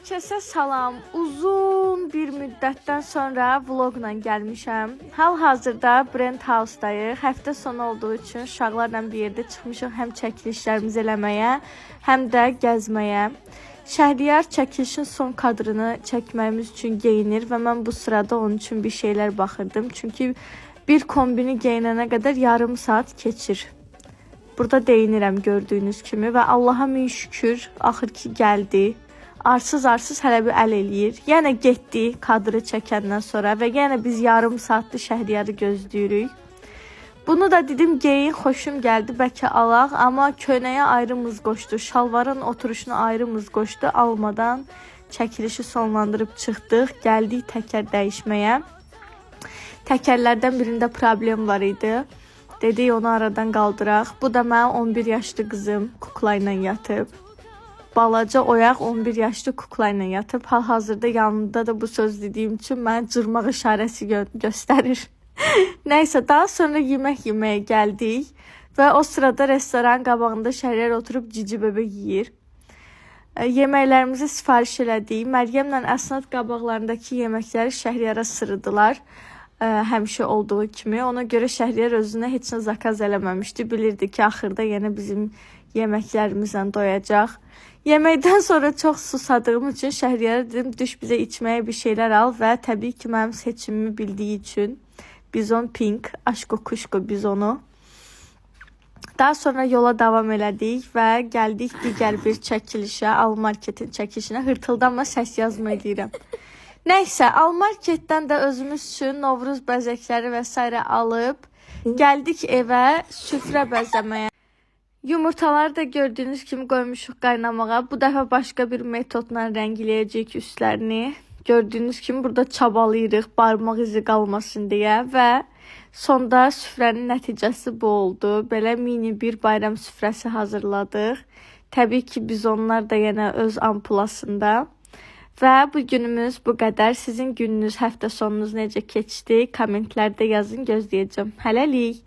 Hər kəsə salam. Uzun bir müddətdən sonra vloqla gəlmişəm. Hal-hazırda Brent House-dayıq. Həftə sonu olduğu üçün uşaqlarla bir yerdə çıxmışıq həm çəkilişlərimizi eləməyə, həm də gəzməyə. Şəhriyar çəkilişin son kadrını çəkməyimiz üçün geyinir və mən bu sırada onun üçün bir şeylər baxırdım. Çünki bir kombini geyinənə qədər yarım saat keçir. Burada deyinirəm gördüyünüz kimi və Allaha min şükür axır ki gəldi. Arsız hələ bir əl eləyir. Yenə getdi kadrı çəkəndən sonra və yenə biz yarım saatlı Şəhriyarı gözləyirik. Bunu da dedim geyin, xoşum gəldi, bəlkə alaq, amma köynəyə ayrı mız qoşdu, şalvarın oturuşuna ayrı mız qoşdu. Almadan çəkilişi sonlandırıb çıxdıq, gəldik təkər dəyişməyə. Təkərlərdən birində problem var idi. Dedik onu aradan qaldıraq. Bu da mənim 11 yaşlı qızım kukla ilə yatıb. Balaca oyaq 11 yaşlı kukla ilə yatıb. Hal-hazırda yanında da bu söz dediyim üçün mənə cırmaq işarəsi göstərir. Nəysə, daha sonra yemək yeməyə gəldik və o sırada restoran qabağında Şəhriyar oturub cici bebə yeyir. Yeməklərimizi sifariş elədik. Məryəmlə Əsnad qabaqlarındakı yeməkləri Şəhriyara sırıdılar. Həmişə olduğu kimi. Ona görə Şəhriyar özünə heç nə zakaz eləməmişdi. Bilirdi ki, axırda yenə bizim yeməklərimizlə doyacaq. Yeməkdən sonra çox susadığım üçün Şəhriyara dedim, düş bizə içməyə bir şeylər al və təbii ki, mənim seçimimi bildiyi üçün Bizon Pink, Aşko Kuşko bizonu. Daha sonra yola davam elədik və gəldik digər bir çəkilişə, Almarketin çəkilişinə. Hırtıldanma səs yazma edirəm. Nəysə, Almarketdən də özümüz üçün Novruz bəzəkləri və s. alıb gəldik evə süfrə bəzəməyə. Yumurtaları da gördüyünüz kimi qoymuşuq qaynamağa. Bu dəfə başqa bir metodla rəngləyəcəyik üstlərini. Gördüyünüz kimi burada çabalayırıq barmaq izi qalmasın deyə və sonda süfrənin nəticəsi bu oldu. Belə mini bir bayram süfrəsi hazırladıq. Təbii ki, biz onlar da yenə öz ampulasında. Və bu günümüz bu qədər. Sizin gününüz, həftə sonunuz necə keçdi? Kommentlərdə yazın, gözləyəcəm. Hələlik.